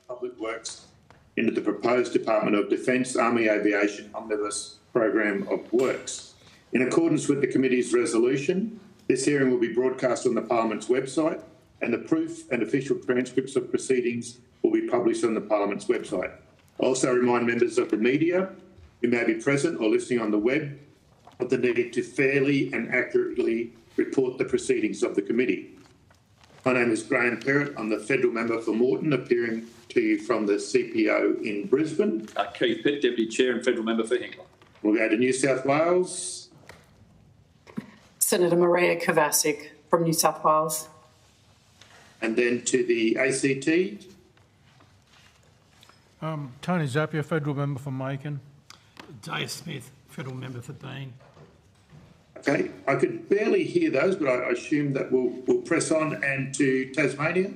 Public Works into the proposed Department of Defence Army Aviation Omnibus Program of Works. In accordance with the committee's resolution, this hearing will be broadcast on the Parliament's website, and the proof and official transcripts of proceedings will be published on the Parliament's website. I also remind members of the media who may be present or listening on the web of the need to fairly and accurately report the proceedings of the committee. My name is Graham Perrott. I'm the Federal Member for Moreton, appearing to you from the CPO in Brisbane. Keith Pitt, Deputy Chair and Federal Member for Hinkler. We'll go to New South Wales. Senator Maria Kovacic from New South Wales. And then to the ACT. Tony Zappia, Federal Member for Macon. Dave Smith, Federal Member for Bean. Okay, I could barely hear those, but I assume that we'll press on. And to Tasmania.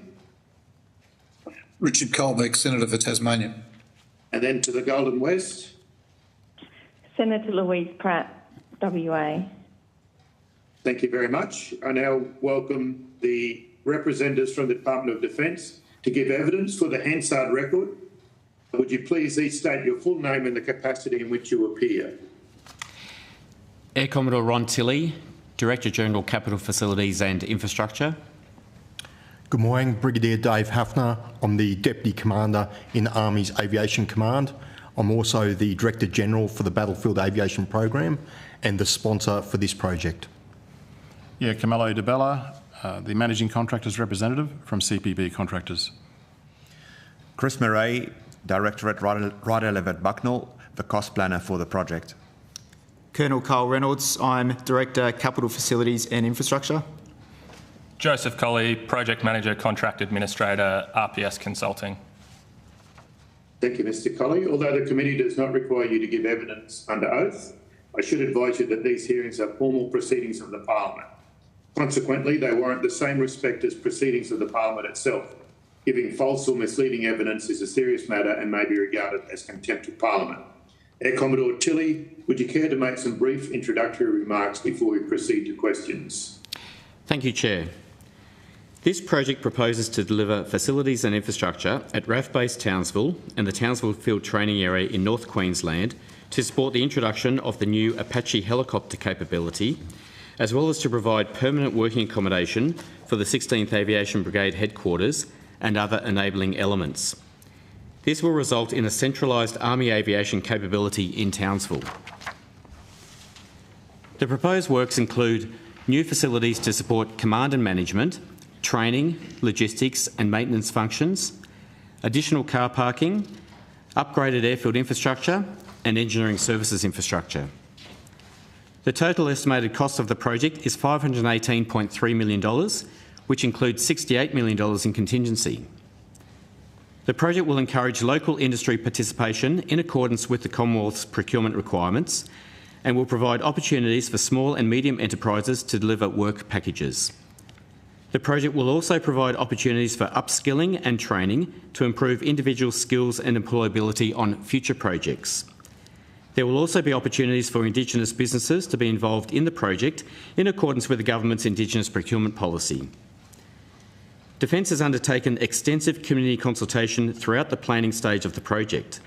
Richard Colbeck, Senator for Tasmania. And then to the Golden West. Senator Louise Pratt, WA. Thank you very much. I now welcome the representatives from the Department of Defence to give evidence for the Hansard record. Would you please each state your full name and the capacity in which you appear? Air Commodore Ron Tilley, Director General Capital Facilities and Infrastructure. Good morning, Brigadier Dave Hafner. I'm the Deputy Commander in the Army's Aviation Command. I'm also the Director General for the Battlefield Aviation Program and the sponsor for this project. Yeah, Camillo De Bella, the Managing Contractors Representative from CPB Contractors. Chris Murray, Director at Ryder Levitt Bucknell, the cost planner for the project. Colonel Carl Reynolds, I'm Director Capital Facilities and Infrastructure. Joseph Colley, Project Manager, Contract Administrator, RPS Consulting. Thank you, Mr. Colley. Although the committee does not require you to give evidence under oath, I should advise you that these hearings are formal proceedings of the Parliament. Consequently, they warrant the same respect as proceedings of the Parliament itself. Giving false or misleading evidence is a serious matter and may be regarded as contempt of Parliament. Air Commodore Tilley, would you care to make some brief introductory remarks before we proceed to questions? Thank you, Chair. This project proposes to deliver facilities and infrastructure at RAF Base Townsville and the Townsville Field Training Area in North Queensland to support the introduction of the new Apache helicopter capability, as well as to provide permanent working accommodation for the 16th Aviation Brigade headquarters and other enabling elements. This will result in a centralised Army aviation capability in Townsville. The proposed works include new facilities to support command and management, training, logistics and maintenance functions, additional car parking, upgraded airfield infrastructure and engineering services infrastructure. The total estimated cost of the project is $518.3 million, which includes $68 million in contingency. The project will encourage local industry participation in accordance with the Commonwealth's procurement requirements and will provide opportunities for small and medium enterprises to deliver work packages. The project will also provide opportunities for upskilling and training to improve individual skills and employability on future projects. There will also be opportunities for Indigenous businesses to be involved in the project in accordance with the government's Indigenous procurement policy. Defence has undertaken extensive community consultation throughout the planning stage of the project.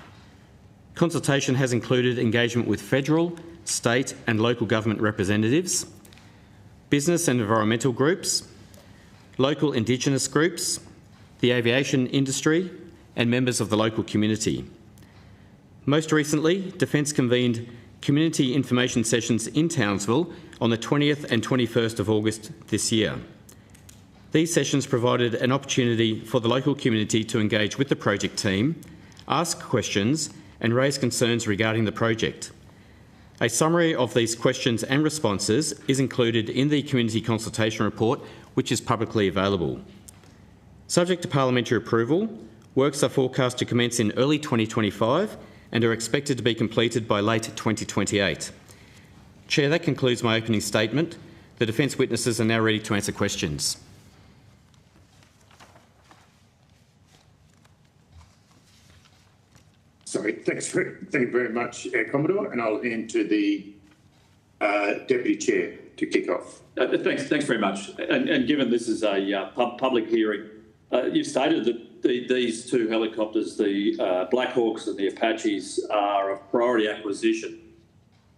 Consultation has included engagement with federal, state and local government representatives, business and environmental groups, local Indigenous groups, the aviation industry and members of the local community. Most recently, Defence convened community information sessions in Townsville on the 20th and 21st of August this year. These sessions provided an opportunity for the local community to engage with the project team, ask questions and raise concerns regarding the project. A summary of these questions and responses is included in the Community Consultation Report, which is publicly available. Subject to parliamentary approval, works are forecast to commence in early 2025 and are expected to be completed by late 2028. Chair, that concludes my opening statement. The defence witnesses are now ready to answer questions. Sorry, thank you very much, Air Commodore, and I'll hand to the Deputy Chair to kick off. Thanks very much. And given this is a public hearing, you've stated that these two helicopters, the Black Hawks and the Apaches, are a priority acquisition.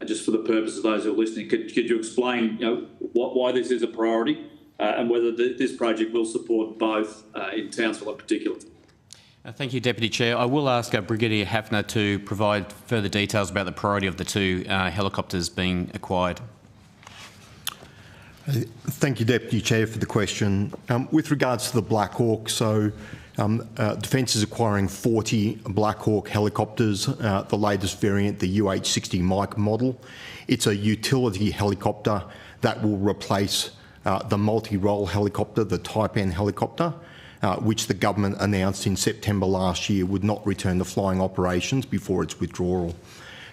And just for the purpose of those who are listening, could you explain why this is a priority and whether this project will support both in Townsville in particular? Thank you, Deputy Chair. I will ask Brigadier Hafner to provide further details about the priority of the two helicopters being acquired. Thank you, Deputy Chair, for the question. With regards to the Black Hawk, Defence is acquiring 40 Black Hawk helicopters, the latest variant, the UH-60 Mike model. It's a utility helicopter that will replace the multi-role helicopter, the Type N helicopter, which the government announced in September last year would not return to flying operations before its withdrawal.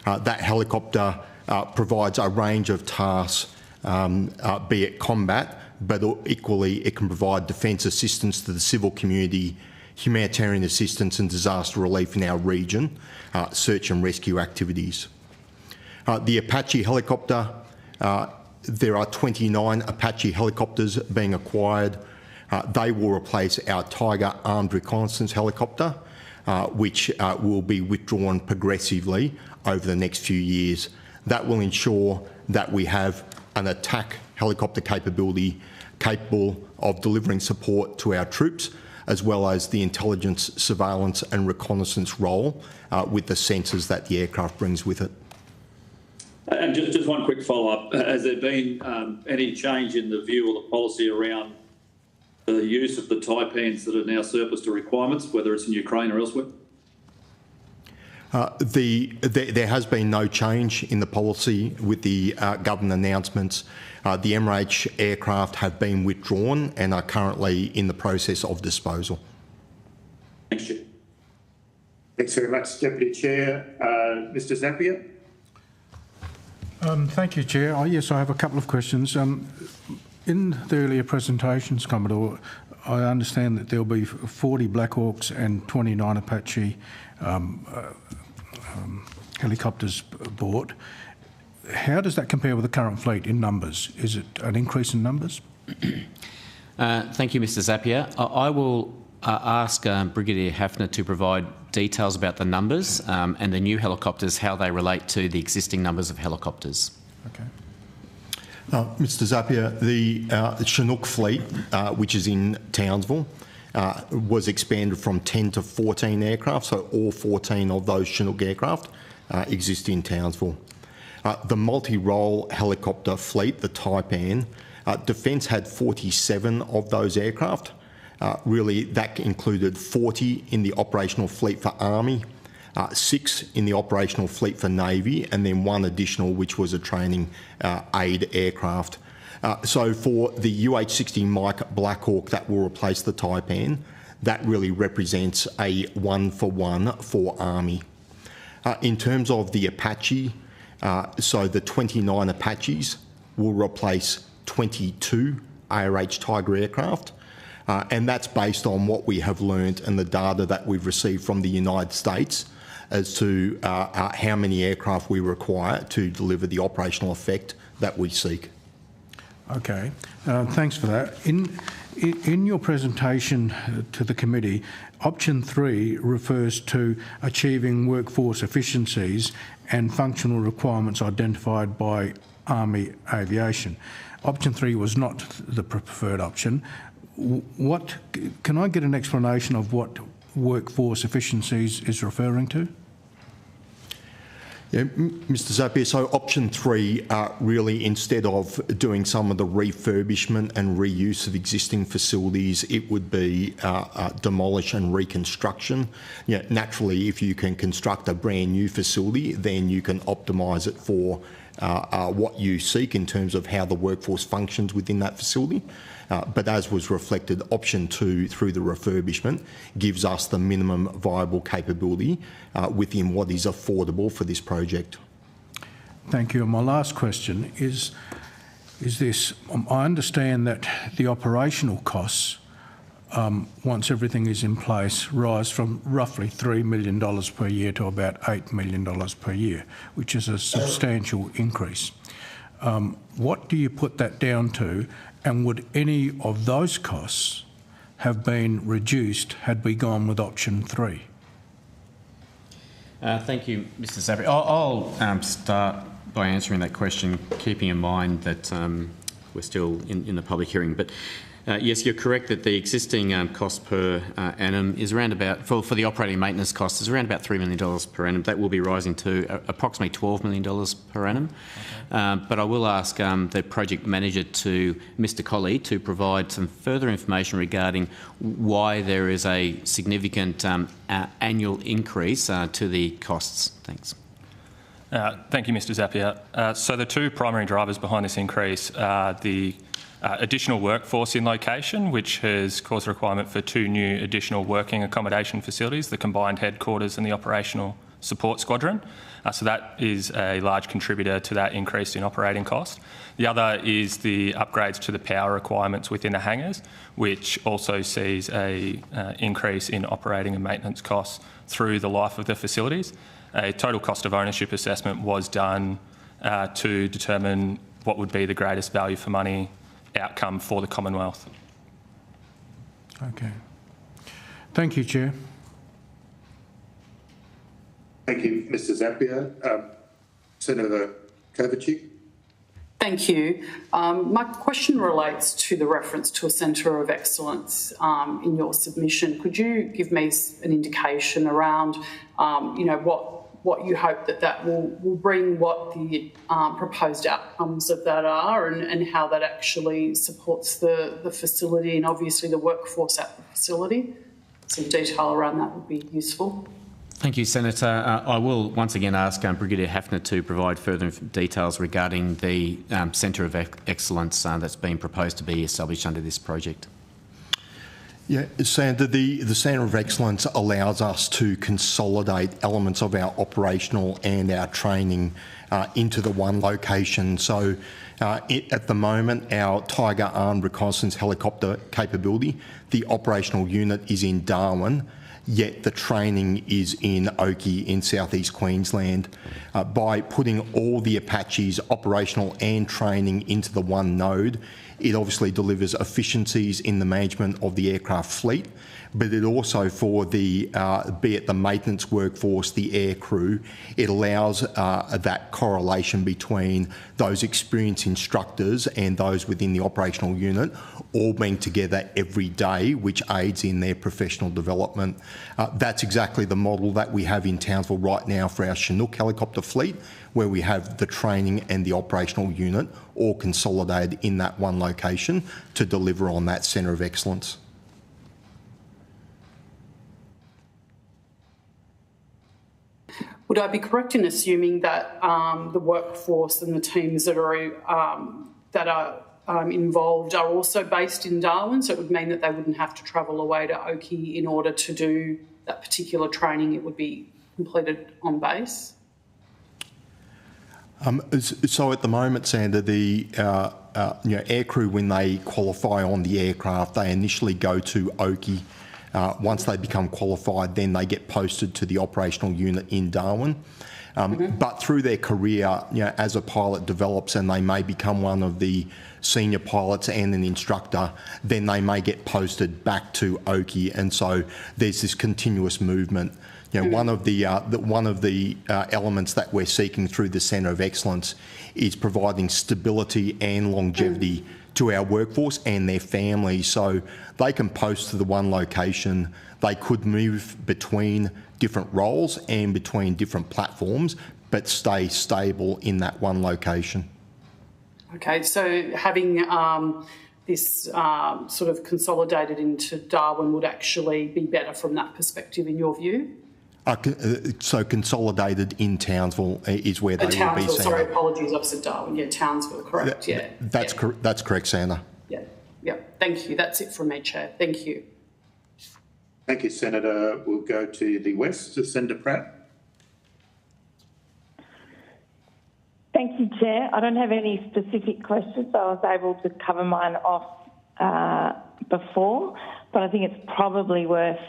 That helicopter provides a range of tasks, be it combat, but equally it can provide defence assistance to the civil community, humanitarian assistance and disaster relief in our region, search and rescue activities. The Apache helicopter, there are 29 Apache helicopters being acquired. They will replace our Tiger armed reconnaissance helicopter, which will be withdrawn progressively over the next few years. That will ensure that we have an attack helicopter capability capable of delivering support to our troops, as well as the intelligence, surveillance and reconnaissance role with the sensors that the aircraft brings with it. And just one quick follow-up. Has there been any change in the view or the policy around the use of the Taipans that are now surplus to requirements, whether it's in Ukraine or elsewhere? There has been no change in the policy with the government announcements. The MRH aircraft have been withdrawn and are currently in the process of disposal. Thanks, Chair. Thanks very much, Deputy Chair. Mr Zapier. Thank you, Chair. Yes, I have a couple of questions. In the earlier presentations, Commodore, I understand that there will be 40 Black Hawks and 29 Apache helicopters bought. How does that compare with the current fleet in numbers? Is it an increase in numbers? Thank you, Mr Zapier. I will ask Brigadier Hafner to provide details about the numbers and the new helicopters, how they relate to the existing numbers of helicopters. Okay. Mr Zapier, the Chinook fleet, which is in Townsville, was expanded from 10 to 14 aircraft, so all 14 of those Chinook aircraft exist in Townsville. The multi-role helicopter fleet, the Type N, Defence had 47 of those aircraft. Really, that included 40 in the operational fleet for Army, 6 in the operational fleet for Navy, and then 1 additional, which was a training aid aircraft. So for the UH-60 Mike Black Hawk that will replace the Type N, that really represents a 1-for-1 for Army. In terms of the Apache, so the 29 Apaches will replace 22 ARH Tiger aircraft, and that's based on what we have learned and the data that we've received from the United States as to how many aircraft we require to deliver the operational effect that we seek. Okay, thanks for that. In your presentation to the committee, option 3 refers to achieving workforce efficiencies and functional requirements identified by Army Aviation. Option 3 was not the preferred option. Can I get an explanation of what workforce efficiencies is referring to? Yeah, Mr Zapier, so option 3, really instead of doing some of the refurbishment and reuse of existing facilities, it would be demolish and reconstruction. You know, naturally, if you can construct a brand new facility, then you can optimise it for what you seek in terms of how the workforce functions within that facility. But as was reflected, option 2 through the refurbishment gives us the minimum viable capability within what is affordable for this project. Thank you. And my last question is this. I understand that the operational costs, once everything is in place, rise from roughly $3 million per year to about $8 million per year, which is a substantial increase. What do you put that down to? And would any of those costs have been reduced had we gone with option 3? Thank you, Mr. Zappia. I'll start by answering that question, keeping in mind that we're still in the public hearing. But yes, you're correct that the existing cost per annum is around about, for the operating maintenance cost, is around about $3 million per annum. That will be rising to approximately $12 million per annum. Okay. But I will ask the project manager, Mr. Colley, to provide some further information regarding why there is a significant annual increase to the costs. Thanks. Thank you, Mr. Zappia. So the two primary drivers behind this increase are the additional workforce in location, which has caused a requirement for 2 new additional working accommodation facilities, the combined headquarters and the operational support squadron. So that is a large contributor to that increase in operating cost. The other is the upgrades to the power requirements within the hangars, which also sees a increase in operating and maintenance costs through the life of the facilities. A total cost of ownership assessment was done to determine what would be the greatest value for money outcome for the Commonwealth. Okay. Thank you, Chair. Thank you, Mr. Zappia. Senator Kovacic. Thank you. My question relates to the reference to a centre of excellence in your submission. Could you give me an indication around, what you hope that will bring, what the proposed outcomes of that are, and how that actually supports the facility and obviously the workforce at the facility? Some detail around that would be useful. Thank you, Senator. I will once again ask Brigadier Hafner to provide further details regarding the Centre of Excellence that's being proposed to be established under this project. Yeah, Sandra, the Centre of Excellence allows us to consolidate elements of our operational and our training into the one location. So at the moment, our Tiger armed reconnaissance helicopter capability, the operational unit is in Darwin, yet the training is in Oakey in southeast Queensland. By putting all the Apaches operational and training into the one node, it obviously delivers efficiencies in the management of the aircraft fleet, but it also, for the be it the maintenance workforce, the air crew, it allows that correlation between those experienced instructors and those within the operational unit all being together every day, which aids in their professional development. That's exactly the model that we have in Townsville right now for our Chinook helicopter fleet, where we have the training and the operational unit all consolidated in that one location to deliver on that Centre of Excellence. Would I be correct in assuming that the workforce and the teams that are involved are also based in Darwin? So it would mean that they wouldn't have to travel away to Oakey in order to do that particular training. It would be completed on base. So at the moment, Sandra, the aircrew, when they qualify on the aircraft, they initially go to Oakey. Once they become qualified, then they get posted to the operational unit in Darwin. But through their career, as a pilot develops and they may become one of the senior pilots and an instructor, then they may get posted back to Oakey, and so there's this continuous movement. One of the elements that we're seeking through the Centre of Excellence is providing stability and longevity to our workforce and their families, so they can post to the one location. They could move between different roles and between different platforms, but stay stable in that one location. Okay, so having this sort of consolidated into Darwin would actually be better from that perspective, in your view? So consolidated in Townsville is where they will be. Townsville, sorry, apologies, I've said Darwin. Yeah, Townsville, correct, yeah. That's correct, Sandra. Yeah, thank you. That's it from me, Chair. Thank you. Thank you, Senator. We'll go to the West, to Senator Pratt. Thank you, Chair. I don't have any specific questions. I was able to cover mine off before, but I think it's probably worth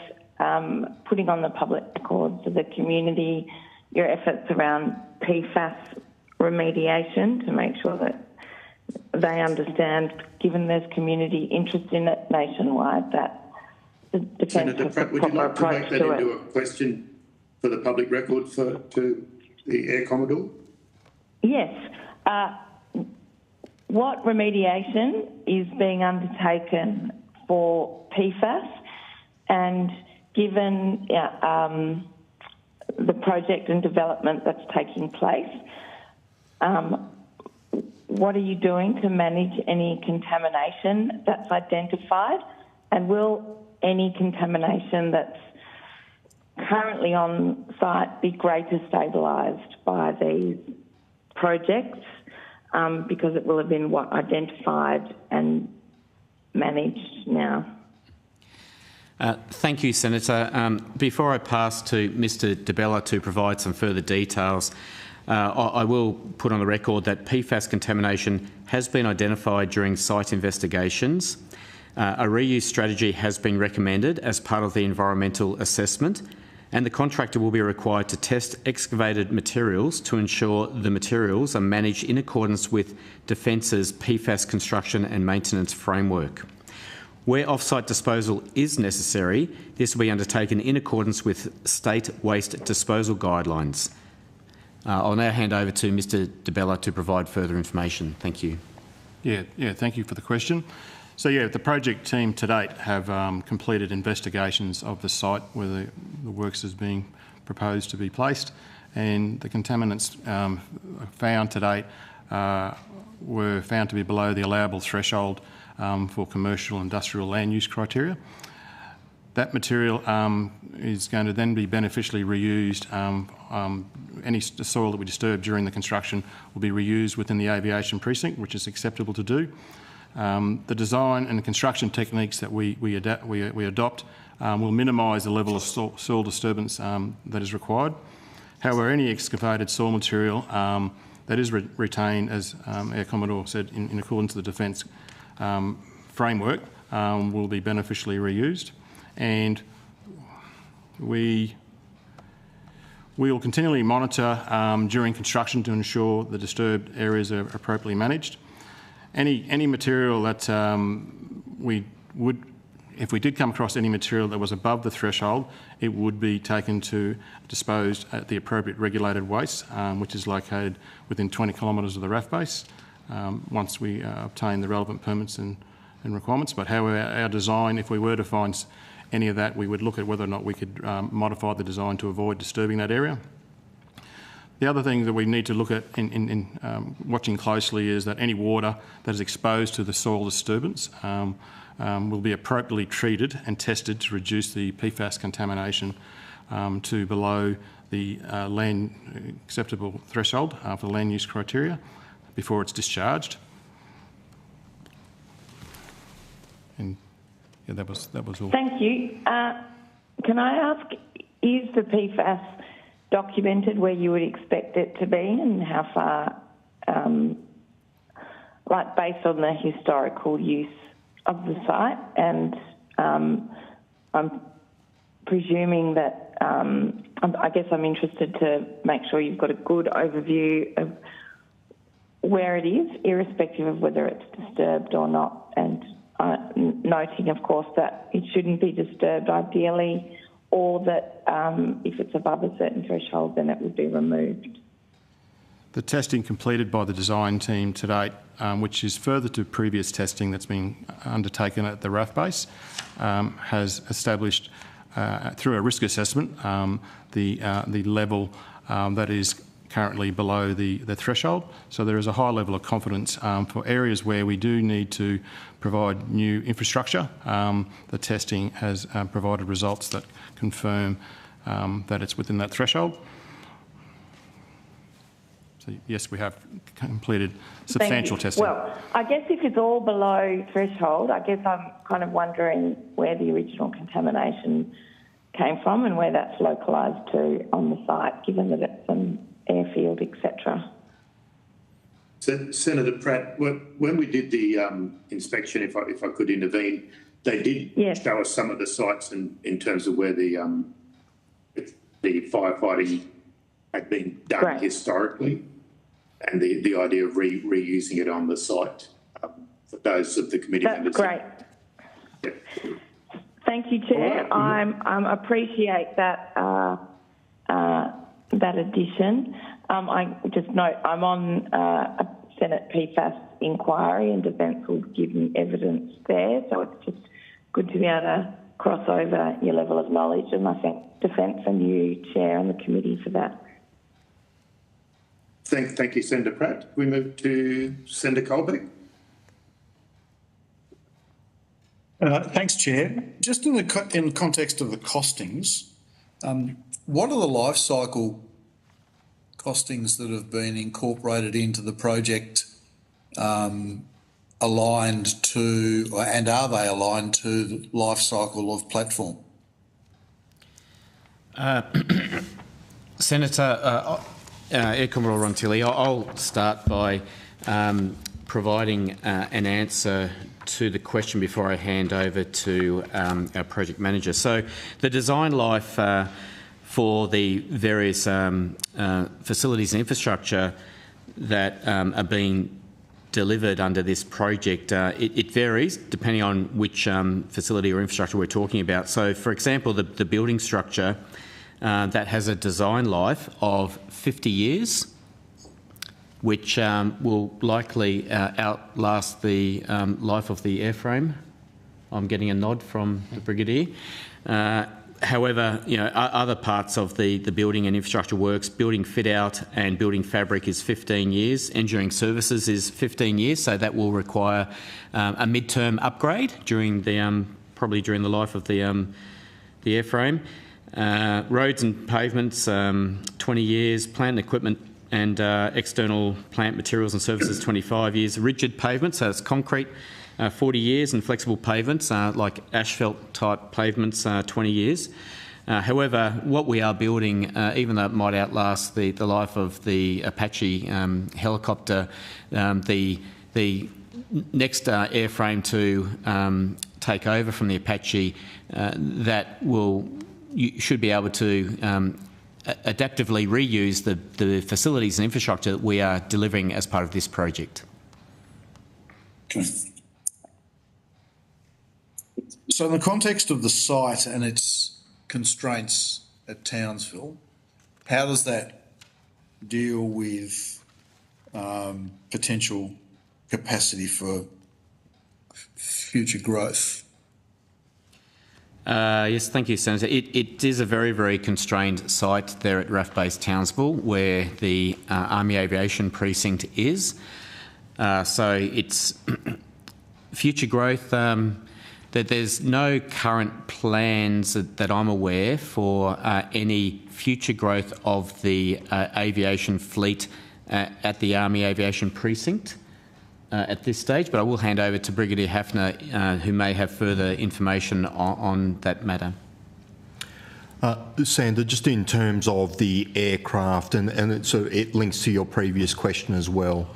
putting on the public record to the community your efforts around PFAS remediation to make sure that they understand, given there's community interest in it nationwide, that the Defence Senator has Pratt, a would you proper like to make approach that to into it. a question for the public record to the Air Commodore? Yes. What remediation is being undertaken for PFAS, and given the project and development that's taking place, what are you doing to manage any contamination that's identified, and will any contamination that's currently on site be greater stabilised by these projects, because it will have been identified and managed now? Thank you, Senator. Before I pass to Mr DeBella to provide some further details, I will put on the record that PFAS contamination has been identified during site investigations. A reuse strategy has been recommended as part of the environmental assessment, and the contractor will be required to test excavated materials to ensure the materials are managed in accordance with Defence's PFAS construction and maintenance framework. Where off-site disposal is necessary, this will be undertaken in accordance with state waste disposal guidelines. I'll now hand over to Mr DeBella to provide further information. Thank you. Yeah, thank you for the question. So yeah, the project team to date have completed investigations of the site where the works is being proposed to be placed, and the contaminants found to date were found to be below the allowable threshold for commercial industrial land use criteria. That material is going to then be beneficially reused. Any soil that we disturb during the construction will be reused within the aviation precinct, which is acceptable to do. The design and construction techniques that we adopt will minimise the level of soil disturbance that is required. However, any excavated soil material that is retained, as Air Commodore said, in accordance with the Defence framework, will be beneficially reused. And we will continually monitor during construction to ensure the disturbed areas are appropriately managed. Any material that if we did come across any material that was above the threshold, it would be taken to disposed at the appropriate regulated waste, which is located within 20 kilometres of the RAF base, once we obtain the relevant permits and requirements. But however, our design, if we were to find any of that, we would look at whether or not we could modify the design to avoid disturbing that area. The other thing that we need to look at in watching closely is that any water that is exposed to the soil disturbance will be appropriately treated and tested to reduce the PFAS contamination to below the land acceptable threshold for land use criteria before it's discharged. And yeah, that was all. Thank you. Can I ask, is the PFAS documented where you would expect it to be, and how far, based on the historical use of the site? And I'm presuming that, I guess I'm interested to make sure you've got a good overview of where it is, irrespective of whether it's disturbed or not, and noting, of course, that it shouldn't be disturbed ideally, or that if it's above a certain threshold, then it would be removed. The testing completed by the design team to date, which is further to previous testing that's been undertaken at the RAF base, has established through a risk assessment the level that is currently below the threshold. So there is a high level of confidence for areas where we do need to provide new infrastructure. The testing has provided results that confirm that it's within that threshold. So yes, we have completed substantial testing. Well, I guess if it's all below threshold, I guess I'm kind of wondering where the original contamination came from and where that's localised to on the site, given that it's an airfield, etc. Senator Pratt, when we did the inspection, if I could intervene, they did show us some of the sites in terms of where the firefighting had been done historically, and the idea of reusing it on the site for those of the committee members. That's great. Thank you, Chair. I appreciate that that addition. I just note I'm on a Senate PFAS inquiry, and Defence will give me evidence there. So it's just good to be able to cross over your level of knowledge, and I thank Defence and you, Chair, and the committee for that. Thank you, Senator Pratt. We move to Senator Colbeck. Thanks, Chair. Just in the context of the costings, what are the life cycle costings that have been incorporated into the project aligned to, and are they aligned to the life cycle of platform? Senator Air Commodore Rontilli, I'll start by providing an answer to the question before I hand over to our project manager. So the design life for the various facilities and infrastructure that are being delivered under this project, it varies depending on which facility or infrastructure we're talking about. So, for example, the building structure that has a design life of 50 years, which will likely outlast the life of the airframe. I'm getting a nod from the Brigadier. However, other parts of the building and infrastructure works, building fit out and building fabric is 15 years. Engineering services is 15 years, so that will require a mid-term upgrade during the probably during the life of the airframe. Roads and pavements, 20 years. Plant and equipment and external plant materials and services, 25 years. Rigid pavements, so it's concrete, 40 years, and flexible pavements, like asphalt type pavements, 20 years. However, what we are building, even though it might outlast the life of the Apache helicopter, the next airframe to take over from the Apache, you should be able to adaptively reuse the facilities and infrastructure that we are delivering as part of this project. Okay. So in the context of the site and its constraints at Townsville, how does that deal with potential capacity for future growth? Yes, thank you, Senator. It is a very, very constrained site there at RAF Base Townsville, where the Army Aviation Precinct is. So it's future growth. That there's no current plans that I'm aware for any future growth of the aviation fleet at the Army Aviation Precinct at this stage, but I will hand over to Brigadier Hafner, who may have further information on that matter. Sandra, just in terms of the aircraft, and it links to your previous question as well.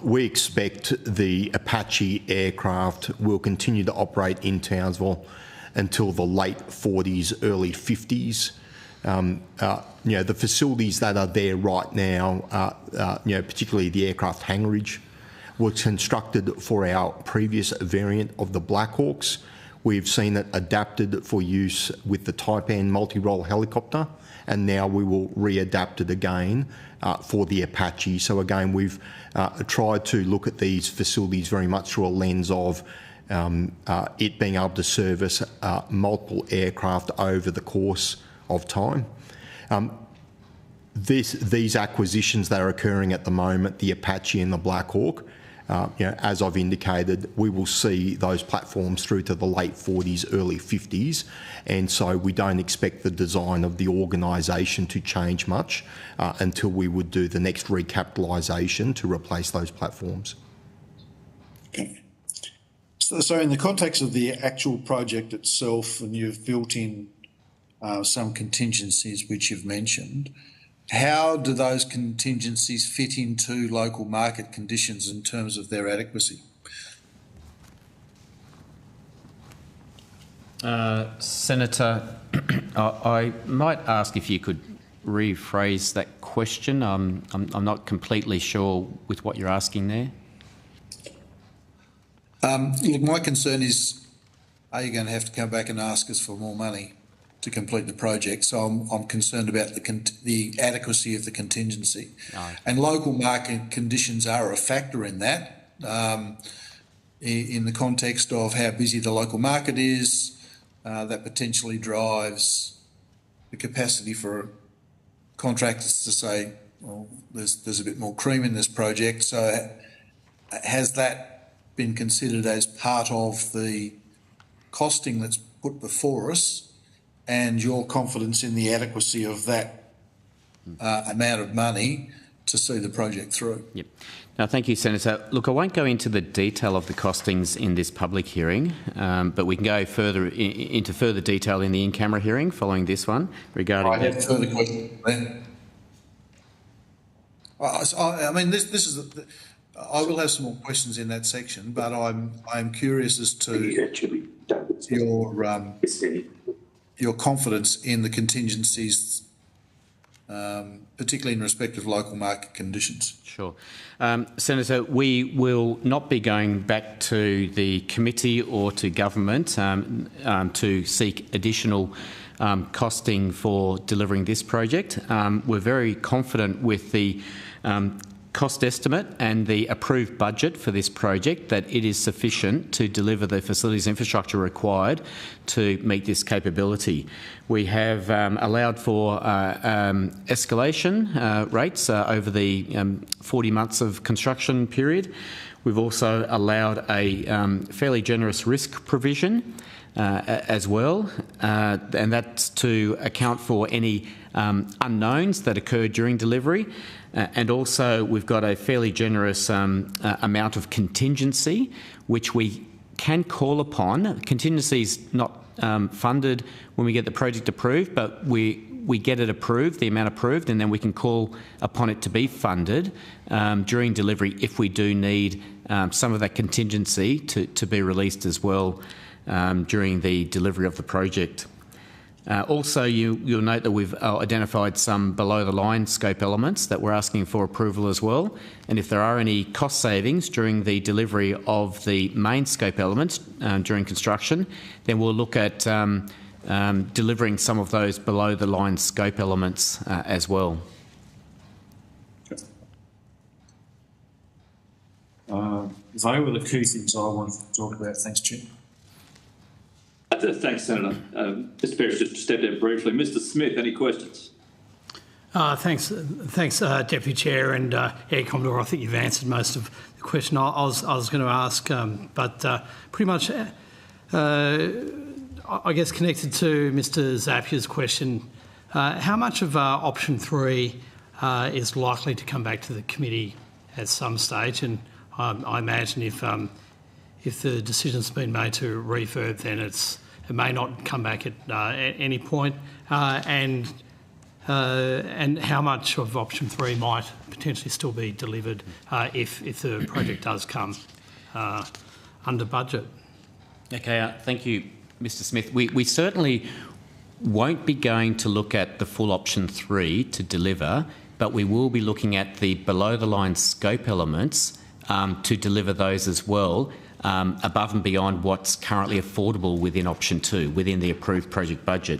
We expect the Apache aircraft will continue to operate in Townsville until the late 40s, early 50s. The facilities that are there right now, particularly the aircraft hangarage, was constructed for our previous variant of the Black Hawks. We've seen it adapted for use with the Taipan multi-role helicopter, and now we will readapt it again for the Apache. So again, we've tried to look at these facilities very much through a lens of it being able to service multiple aircraft over the course of time. These acquisitions that are occurring at the moment, the Apache and the Black Hawk, as I've indicated, we will see those platforms through to the late 40s, early 50s, and so we don't expect the design of the organisation to change much until we would do the next recapitalisation to replace those platforms. Okay. So in the context of the actual project itself, and you've built in some contingencies which you've mentioned, how do those contingencies fit into local market conditions in terms of their adequacy? Senator, I might ask if you could rephrase that question. I'm not completely sure with what you're asking there. Look, my concern is are you going to have to come back and ask us for more money to complete the project? So I'm concerned about the adequacy of the contingency. Aye. And local market conditions are a factor in that, in the context of how busy the local market is, that potentially drives the capacity for contractors to say, well, there's a bit more cream in this project. So has that been considered as part of the costing that's put before us, and your confidence in the adequacy of that amount of money to see the project through? Yep. Now, thank you, Senator. Look, I won't go into the detail of the costings in this public hearing, but we can go further into further detail in the in-camera hearing following this one regarding... I have further questions then. I mean, this is... I will have some more questions in that section, but I'm curious as to your confidence in the contingencies, particularly in respect of local market conditions. Sure. Senator, we will not be going back to the committee or to government to seek additional costing for delivering this project. We're very confident with the cost estimate and the approved budget for this project that it is sufficient to deliver the facilities infrastructure required to meet this capability. We have allowed for escalation rates over the 40 months of construction period. We've also allowed a fairly generous risk provision as well, and that's to account for any unknowns that occur during delivery. And also we've got a fairly generous amount of contingency, which we can call upon. Contingency is not funded when we get the project approved, but we get it approved, the amount approved, and then we can call upon it to be funded during delivery if we do need some of that contingency to be released as well during the delivery of the project. Also, you'll note that we've identified some below-the-line scope elements that we're asking for approval as well. And if there are any cost savings during the delivery of the main scope elements during construction, then we'll look at delivering some of those below-the-line scope elements as well. They were the key things I wanted to talk about. Thanks, Chair. Thanks, Senator. Mr. Perry just stepped in briefly. Mr. Smith, any questions? Thanks, Deputy Chair, and Air Commodore. I think you've answered most of the question I was going to ask, but pretty much, I guess, connected to Mr. Zappia's question, how much of option 3 is likely to come back to the committee at some stage? And I imagine if the decision's been made to refurb, then it may not come back at any point, and how much of option 3 might potentially still be delivered if the project does come under budget? Okay, thank you, Mr. Smith. We certainly won't be going to look at the full option 3 to deliver, but we will be looking at the below-the-line scope elements to deliver those as well, above and beyond what's currently affordable within option 2, within the approved project budget.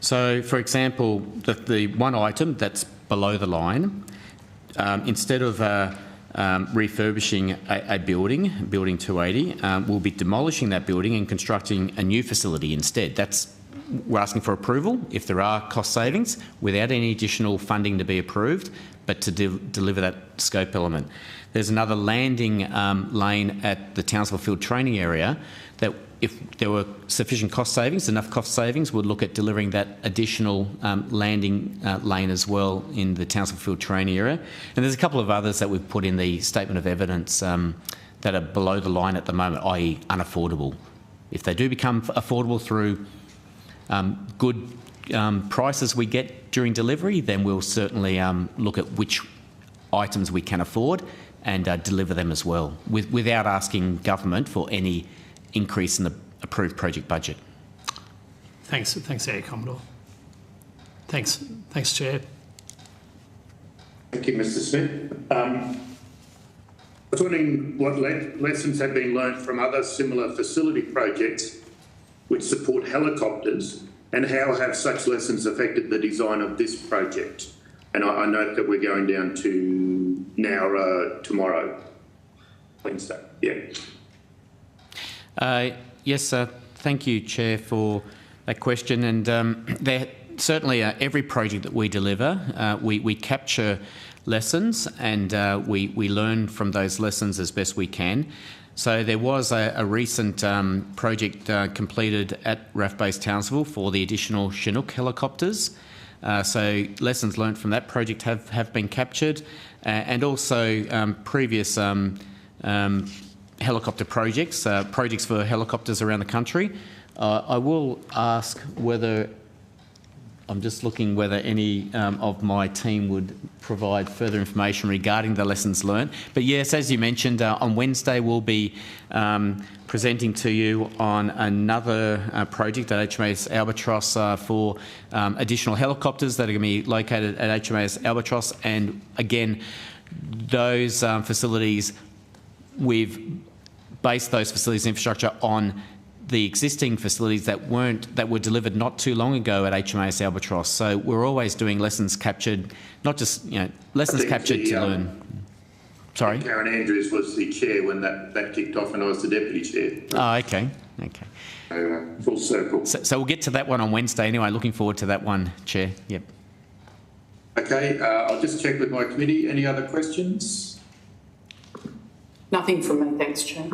So, for example, the one item that's below the line, instead of refurbishing a building, building 280, we'll be demolishing that building and constructing a new facility instead. We're asking for approval if there are cost savings without any additional funding to be approved, but to deliver that scope element. There's another landing lane at the Townsville Field training area that if there were sufficient cost savings, enough cost savings, we'd look at delivering that additional landing lane as well in the Townsville Field training area. And there's a couple of others that we've put in the statement of evidence that are below the line at the moment, i.e. unaffordable. If they do become affordable through good prices we get during delivery, then we'll certainly look at which items we can afford and deliver them as well, without asking government for any increase in the approved project budget. Thanks, Air Commodore. Thanks, Chair. Thank you, Mr. Smith. I was wondering what lessons have been learned from other similar facility projects which support helicopters, and how have such lessons affected the design of this project? And I note that we're going down to Nowra tomorrow, Wednesday. Yeah. Yes, thank you, Chair, for that question. And certainly every project that we deliver, we capture lessons and we learn from those lessons as best we can. So there was a recent project completed at RAF Base Townsville for the additional Chinook helicopters. So lessons learned from that project have been captured, and also previous helicopter projects, projects for helicopters around the country. I will ask whether, I'm just looking whether any of my team would provide further information regarding the lessons learned. But yes, as you mentioned, on Wednesday we'll be presenting to you on another project at HMAS Albatross for additional helicopters that are going to be located at HMAS Albatross. And again, those facilities, we've based those facilities infrastructure on the existing facilities that were delivered not too long ago at HMAS Albatross. So we're always doing lessons captured, not just lessons captured to learn. Sorry, Karen Andrews was the chair when that kicked off, and I was the deputy chair. Oh, okay. Full circle. So we'll get to that one on Wednesday anyway. Looking forward to that one, Chair. Yep. Okay, I'll just check with my committee. Any other questions? Nothing from me, thanks, Chair.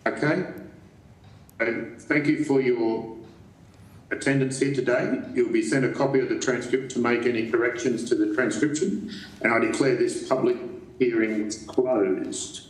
Okay. Thank you for your attendance here today. You'll be sent a copy of the transcript to make any corrections to the transcription, and I declare this public hearing closed.